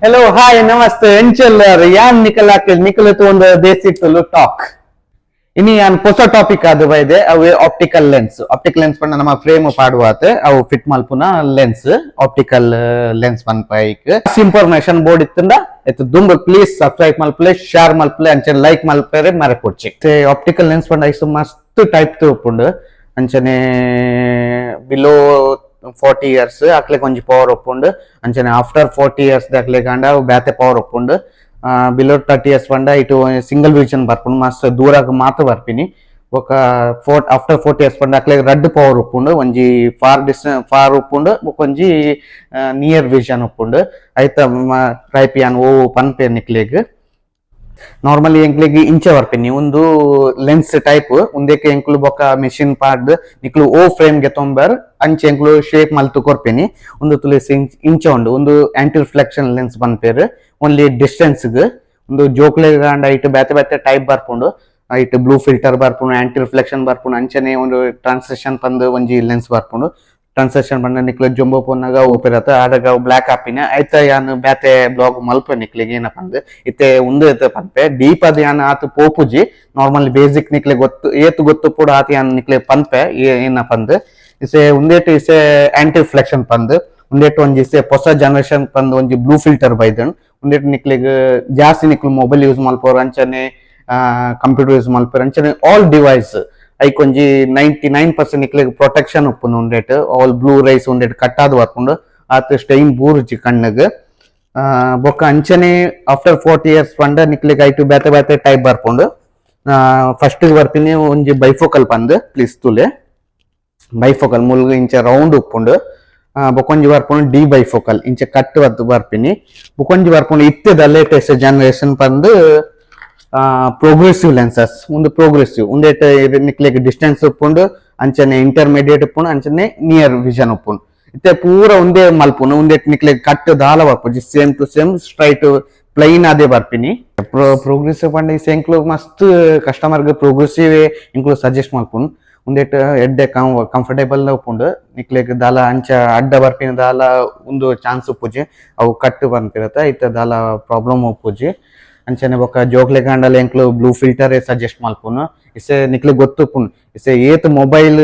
Hello, hi, namaste. Encheller, yan Nicola on the basic Tulu talk. Ini an posa topic adu vaide awe optical lens. Optical lens panna nama frame paduate awu fit malpuna lens optical lens pan paik. Information board ittunda etu dumbu please subscribe malpule share malpule anche like malpere mare podchi. Se optical lens panna isu mast type tu pundu anchane below 40 years akle konji power oppundu anchane after 40 years dakle ganda bate power oppundu below 30 years panda itu single vision barpunu mas duraga mata barpini oka after 40 years panda akle red power oppundu onji far distance far oppundu konji near vision oppundu aita type yan o pan pe nikleg normally enklegi inche ಬರ್ತೀನಿ ಒಂದು lens type ಒಂದಕ್ಕೆ ಎಂಕ್ಲು ಬೊಕ machine part ನಿಕ್ಲು ಓ frame ಗೆ ತೊಂಬರ್ ಅಂಚೆ ಎಂಕ್ಲು shape ಮಲ್ತು ಕೊರ್ಪೆನಿ ಒಂದು ತುಲೆ ಇಂಚೆ ಉಂಡು ಒಂದು ಆಂಟಿ ರಿಫ್ಲೆಕ್ಷನ್ ಲೆನ್ಸ್ ಬಂಪೇರು ಓನ್ಲಿ ಡಿಸ್ಟೆನ್ಸ್ ಗೆ ಒಂದು ಜೋಕ್ಲೆ ಗಾಂಡ ಐಟ್ ಬೇತೆ ಬೇತೆ ಟೈಪ್ ಬರ್ಪುಂಡು ಐಟ್ ಬ್ಲೂ ಫಿಲ್ಟರ್ ಬರ್ಪುಂಡು ಆಂಟಿ ರಿಫ್ಲೆಕ್ಷನ್ ಬರ್ಪುಂಡು ಅಂಚನೆ ಒಂದು ಟ್ರಾನ್ಸಿಷನ್ ಪಂದು ಒಂಜಿ ಲೆನ್ಸ್ ಬರ್ಪುಂಡು ಟ್ರಾನ್ಸಾಕ್ಷನ್ ಬಂದ ನಿಕ್ಲ ಜೊಂಬೋ ಪೋನಾಗ ಓಪಿರತ್ತ ಆದಾಗ ಬ್ಲಾಕ್ ಹಾಪಿನ ಆಯ್ತ ಯಾನ್ ಬ್ಯಾತೆ ಬ್ಲಾಗ್ ಮಲ್ಪ ನಿಕ್ಲಿಗೆ ಏನಪ್ಪ ಅಂದ್ ಇತ್ತೆ ಉಂದು ಎತ್ತ ಪನ್ಪೆ ಡೀಪ್ ಅದ್ ಯಾನ್ ಆತು ಪೋಪುಜಿ ನಾರ್ಮಲ್ ಬೇಸಿಕ್ ನಿಕ್ಲೆ ಗೊತ್ತು ಏತು ಗೊತ್ತು ಪೂಡ ಆತ ಯಾನ್ ನಿಕ್ಲೆ ಪನ್ಪೆ ಏನಪ್ಪ ಅಂದ್ ಇಸೆ ಉಂದೇಟು ಇಸೆ ಆಂಟಿ ರಿಫ್ಲೆಕ್ಷನ್ ಪಂದ್ ಉಂದೇಟು ಒಂಜಿ ಇಸೆ ಹೊಸ ಜನರೇಷನ್ ಪಂದ್ ಒಂಜಿ ಬ್ಲೂ ಫಿಲ್ಟರ್ ಬೈದನ್ ಉಂದೇಟು ನಿಕ್ಲಿಗೆ ಜಾಸ್ತಿ ನಿಕ್ಲು ಮೊಬೈಲ್ ಯೂಸ್ ಮಲ್ಪೋರ್ ಅಂಚನೆ ಕಂಪ್ಯೂಟರ್ ಯೂಸ್ ಮಲ್ಪೋರ್ ಅಂಚನೆ ಆಲ್ ಡಿವೈಸ್ ಐಕೊಂಜಿ 99% ನಿಕ್ಲೆಗ್ ಪ್ರೊಟೆಕ್ಷನ್ ಉಪ್ಪುನು ಉಂಡೆಟ್ ಆಲ್ ಬ್ಲೂ ರೈಸ್ ಉಂಡೆಟ್ ಕಟ್ಟಾದ್ ಬರ್ಪುಂಡು ಆತ್ ಸ್ಟೈನ್ ಬೂರ್ಜಿ ಕಣ್ಣಗ್ ಬೊಕ್ಕ ಅಂಚನೆ ಆಫ್ಟರ್ 40 years ಪಂಡ ನಿಕ್ಲೆಗ್ ಐಟು ಬೇತೆ ಬೇತೆ ಟೈಪ್ ಬರ್ಪುಂಡು ಫಸ್ಟ್ ಬರ್ತೀನಿ ಒಂಜಿ ಬೈಫೋಕಲ್ ಪಂದ್ ಪ್ಲೀಸ್ ತುಲೆ ಬೈಫೋಕಲ್ ಮುಲ್ಗ ಇಂಚ ರೌಂಡ್ ಉಪ್ಪುಂಡು ಬೊಕೊಂಜಿ ಬರ್ಪುಂಡು ಡಿ ಬೈಫೋಕಲ್ ಇಂಚ ಕಟ್ ಬರ್ಪಿನಿ ಬೊಕೊಂಜಿ ಬರ್ಪುಂಡು ಇತ್ತೆದ ಲೇಟೆಸ್ಟ್ ಜನರೇಷನ್ ಪಂದ್ ಪ್ರೋಗ್ರೆಸಿವ್ ಲೆನ್ಸಸ್ ಒಂದು ಪ್ರೋಗ್ರೆಸಿವ್ ಉಂದೇಟ್ ನಿಕ್ಲೆಗ್ ಡಿಸ್ಟೆನ್ಸ್ ಉಪ್ಪುಂಡು ಅಂಚನೆ ಇಂಟರ್ಮೀಡಿಯೇಟ್ ಉಪ್ಪುಂಡು ಅಂಚನೆ ನಿಯರ್ ವಿಷನ್ ಉಪ್ಪುಂಡು ಇತ್ತೆ ಪೂರ ಒಂದೇ ಮಲ್ಪುನು ಉಂದೇಟ್ ನಿಕ್ಲೆಗ್ ಕಟ್ ದಾಲ ಬರ್ಪುಜಿ same to same straight plain ಅದೇ ಬರ್ಪಿನಿ ಪ್ರೋಗ್ರೆಸಿವ್ ಪಂಡ ಈ ಎಂಕ್ಲು ಮಸ್ತ್ ಕಸ್ಟಮರ್ ಗೆ ಪ್ರೋಗ್ರೆಸಿವ್ ಎಂಕ್ಲು ಸಜೆಸ್ಟ್ ಮಲ್ಪುನು ಉಂದೇಟ್ ಎಡ್ಡೆ ಕಂಫರ್ಟೇಬಲ್ ಉಪ್ಪುಂಡು ನಿಕ್ಲೆಗ್ ದಾಲ ಅಂಚ ಅಡ್ಡ ಬರ್ಪಿನ ದಾಲ ಒಂದು ಚಾನ್ಸ್ ಉಪ್ಪುಜಿ ಅವು ಕಟ್ ಬಂದಿರತ್ತ ಐತ ದಾಲ ಪ್ರಾಬ್ಲಮ್ ಉಪ್ಪುಜಿ ಅಂಚನೆ ಬೊಕ್ಕ ಜೋಕ್ಲೆ ಕಾಂಡಲ ಎಂಕ್ಲು ಬ್ಲೂ ಫಿಲ್ಟರ್ ಸಜೆಸ್ಟ್ ಮಲ್ಪುನು ಇಸೆ ನಿಕ್ಲೆ ಗೊತ್ತುಪ್ಪುನು ಇಸೆ ಏತ್ ಮೊಬೈಲ್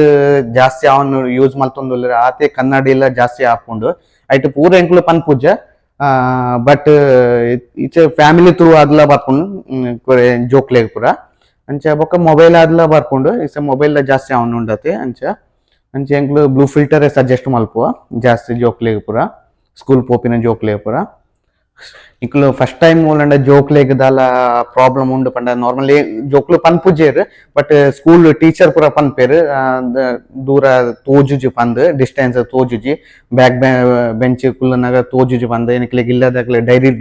ಜಾಸ್ತಿ ಅವನ್ ಯೂಸ್ ಮಲ್ತೊಂದುಲ್ಲೆರ್ ಆತೆ ಕನ್ನಡಿ ಎಲ್ಲ ಜಾಸ್ತಿ ಹಾಪುಂಡು ಐಟ್ ಪೂರ ಎಂಕ್ಲು ಪನ್ಪುಜ ಬಟ್ ಇಚೆ ಫ್ಯಾಮಿಲಿ ಥ್ರೂ ಆದ್ಲ ಬರ್ಪುಂಡು ಜೋಕ್ಲೆ ಪೂರ ಅಂಚ ಬೊಕ್ಕ ಮೊಬೈಲ್ ಆದ್ಲ ಬರ್ಪುಂಡು ಇಸೆ ಮೊಬೈಲ್ ಜಾಸ್ತಿ ಅವನ್ ಉಂಡತೆ ಅಂಚೆ ಎಂಕ್ಲು ಬ್ಲೂ ಫಿಲ್ಟರ್ ಸಜೆಸ್ಟ್ ಮಲ್ಪುವ ಜಾಸ್ತಿ ಜೋಕ್ಲೆ ಪೂರ ಸ್ಕೂಲ್ ಪೋಪಿನ ಜೋಕ್ಲೆ ಪೂರ ಇಕ್ಲು ಫಸ್ಟ್ ಟೈಮ್ ಮೂಲಂಡ ಜೋಕ್ಲೆಗ್ ದಾಲ ಪ್ರಾಬ್ಲಮ್ ಉಂಡು ಪಂಡ ನಾರ್ಮಲಿ ಜೋಕ್ಲು ಪನ್ಪುಜೇರ್ ಬಟ್ ಸ್ಕೂಲ್ ಟೀಚರ್ ಪೂರ ಪನ್ಪೇರ್ ದೂರ ತೋಜುಜಿ ಪಂದ್ ಡಿಸ್ಟೆನ್ಸ್ ತೋಜುಜಿ ಬ್ಯಾಕ್ ಬೆಂಚ್ ಕುಲ್ಲನಾಗ ತೋಜುಜಿ ಪಂದ್ ನಿಕ್ಲೆಗ್ ಇಲ್ಲದಾಗ್ಲೆ ಡೈರಿ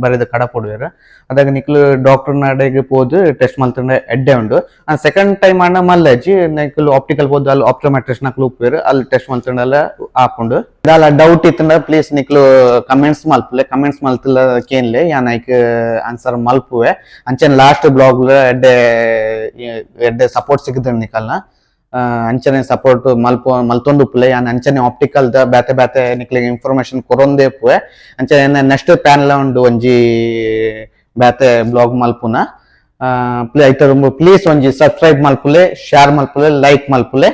ಬರೆದ ಕಡ ಕೊಡುವೇರ್ ಅದಾಗ ನಿಕ್ಲು ಡಾಕ್ಟರ್ ನಾಡೆಗೆ ಪೋದು ಟೆಸ್ಟ್ ಮಲ್ತಂಡ ಎಡ್ಡೆ ಉಂಡು ಸೆಕೆಂಡ್ ಟೈಮ್ ಅಣ್ಣ ಮಲ್ಲಜಿ ನಿಕ್ಲು ಆಪ್ಟಿಕಲ್ ಪೋದು ಅಲ್ಲಿ ಆಪ್ಟೋಮೆಟ್ರಿಸ್ಟ್ ನಕ್ಲು ಉಪ್ಪೇರ್ ಅಲ್ಲಿ ಟೆಸ್ಟ್ ಮಲ್ತಂಡಲ್ಲ ಹಾಪುಂಡು ದಾಲ ಡೌಟ್ ಇತ್ತಂಡ ಪ್ಲೀಸ್ ನಿಕ್ಲು ಕಮೆಂಟ್ಸ್ ಮಲ್ಪಲೆ ಕಮೆಂಟ್ಸ್ ಮಲ್ತಲ್ಲ ಕೇನ್ಲೆ ಯಾನ್ ಐಕ್ ಆನ್ಸರ್ ಮಲ್ಪುವೆ ಅಂಚನೆ ಲಾಸ್ಟ್ ಬ್ಲಾಗ್ ಎಡ್ಡೆ ಸಪೋರ್ಟ್ ಸಿಗದ ನಿಕಲ್ನ ಅಂಚನೆ ಸಪೋರ್ಟ್ ಮಲ್ತೊಂದು ಉಪ್ಪಲೆ ಯಾನ್ ಅಂಚನೆ ಆಪ್ಟಿಕಲ್ ದ ಬೇತೆ ಬೇತೆ ನಿಕ್ಲಿಗೆ ಇನ್ಫಾರ್ಮೇಶನ್ ಕೊರೊಂದೇ ಪುವೆ ಅಂಚನೆ ನೆಕ್ಸ್ಟ್ ಪ್ಯಾನಲ್ ಉಂಡು ಒಂಜಿ ಬೇತೆ ಬ್ಲಾಗ್ ಮಲ್ಪುನ ಐತ ಪ್ಲೀಸ್ ಒಂಜಿ ಸಬ್ಸ್ಕ್ರೈಬ್ ಮಲ್ಪುಲೆ ಶೇರ್ ಮಲ್ಪುಲೆ ಲೈಕ್ ಮಲ್ಪುಲೆ